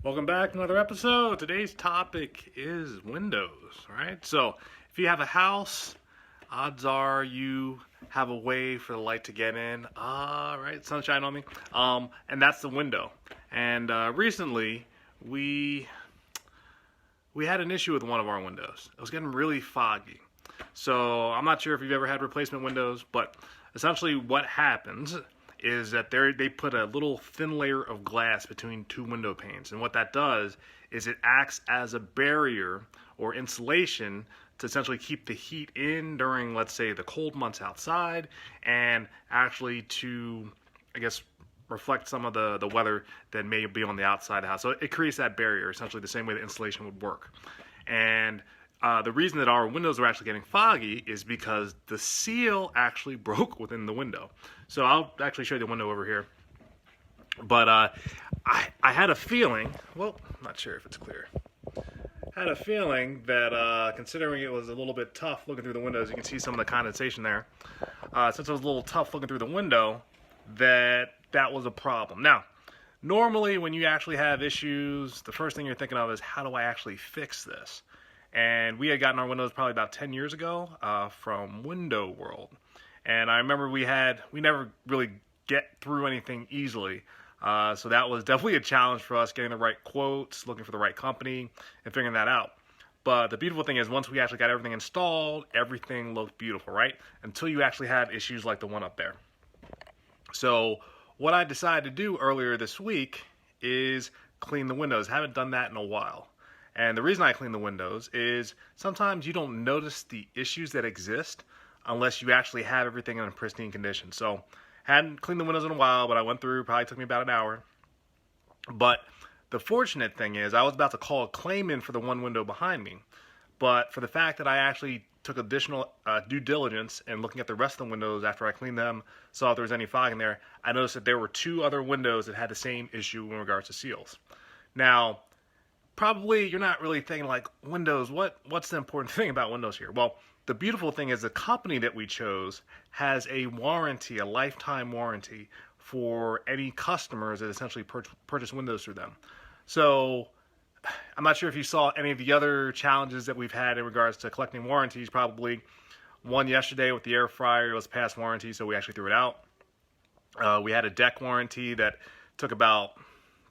Welcome back to another episode. Today's topic is windows, right? So if you have a house, odds are you have a way for the light to get in. Right, sunshine on me. And that's the window. And recently we had an issue with one of our windows. It was getting really foggy. So I'm not sure if you've ever had replacement windows, but essentially what happens is that they put a little thin layer of glass between two window panes. And what that does is it acts as a barrier or insulation to essentially keep the heat in during, let's say, the cold months outside, and actually to, I guess, reflect some of the weather that may be on the outside of the house. So it creates that barrier, essentially the same way that insulation would work. And the reason that our windows are actually getting foggy is because the seal actually broke within the window. So I'll actually show you the window over here. But I had a feeling, well, I'm not sure if it's clear. I had a feeling that considering it was a little bit tough looking through the windows, you can see some of the condensation there. Since it was a little tough looking through the window, that was a problem. Now, normally when you actually have issues, the first thing you're thinking of is, how do I actually fix this? And we had gotten our windows probably about 10 years ago from Window World. And I remember we never really get through anything easily. So that was definitely a challenge for us, getting the right quotes, looking for the right company, and figuring that out. But the beautiful thing is, once we actually got everything installed, everything looked beautiful, right? Until you actually had issues like the one up there. So what I decided to do earlier this week is clean the windows. Haven't done that in a while. And the reason I clean the windows is sometimes you don't notice the issues that exist unless you actually have everything in a pristine condition. So hadn't cleaned the windows in a while, but I went through, probably took me about an hour. But the fortunate thing is I was about to call a claim in for the one window behind me. But for the fact that I actually took additional due diligence and looking at the rest of the windows after I cleaned them, saw if there was any fog in there, I noticed that there were two other windows that had the same issue in regards to seals. Now, probably you're not really thinking like, windows, what's the important thing about windows here? Well, the beautiful thing is the company that we chose has a warranty, a lifetime warranty for any customers that essentially purchase windows through them. So I'm not sure if you saw any of the other challenges that we've had in regards to collecting warranties. Probably one yesterday with the air fryer, it was past warranty, so we actually threw it out. We had a deck warranty that took about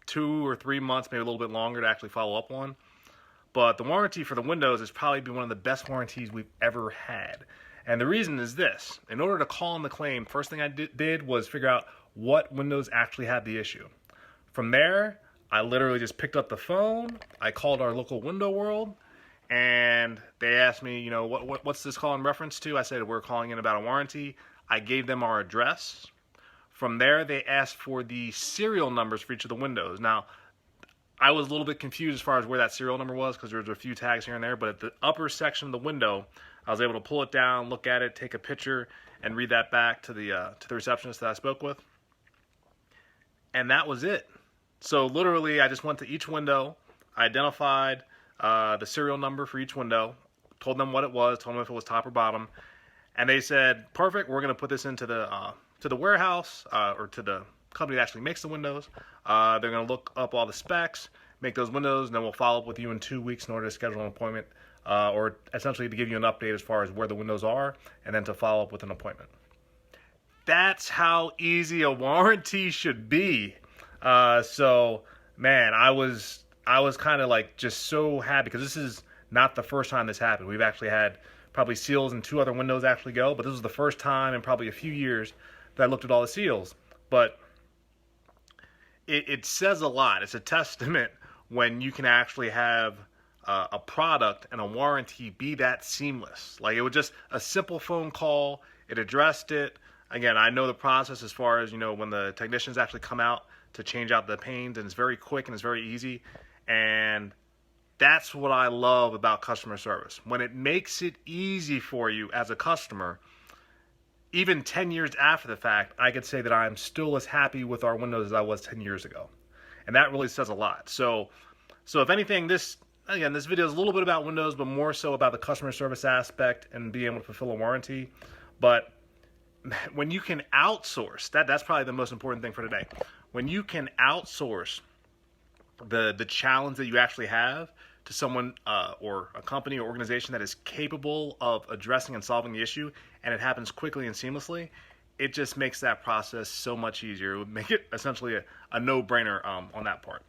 2 or 3 months, maybe a little bit longer to actually follow up on. But the warranty for the windows has probably been one of the best warranties we've ever had. And the reason is this. In order to call in the claim, first thing I did was figure out what windows actually had the issue. From there, I literally just picked up the phone, I called our local Window World, and they asked me, what's this call in reference to? I said, we're calling in about a warranty. I gave them our address. From there, they asked for the serial numbers for each of the windows. Now, I was a little bit confused as far as where that serial number was because there was a few tags here and there, but at the upper section of the window, I was able to pull it down, look at it, take a picture, and read that back to the receptionist that I spoke with. And that was it. So literally, I just went to each window, I identified the serial number for each window, told them what it was, told them if it was top or bottom, and they said, perfect, we're going to put this into the warehouse or to the company that actually makes the windows. They're going to look up all the specs, make those windows, and then we'll follow up with you in 2 weeks in order to schedule an appointment or essentially to give you an update as far as where the windows are and then to follow up with an appointment. That's how easy a warranty should be. So, man, I was kind of like just so happy because this is not the first time this happened. We've actually had probably seals and 2 other windows actually go, but this was the first time in probably a few years that I looked at all the seals. But it says a lot. It's a testament when you can actually have a product and a warranty be that seamless. Like, it was just a simple phone call. It addressed it. Again, I know the process as far as, when the technicians actually come out to change out the panes, and it's very quick and it's very easy. And that's what I love about customer service. When it makes it easy for you as a customer, even 10 years after the fact, I could say that I'm still as happy with our windows as I was 10 years ago. And that really says a lot. So if anything, this video is a little bit about windows, but more so about the customer service aspect and being able to fulfill a warranty. But when you can outsource, that's probably the most important thing for today. When you can outsource the challenge that you actually have to someone or a company or organization that is capable of addressing and solving the issue, and it happens quickly and seamlessly, it just makes that process so much easier. It would make it essentially a no-brainer on that part.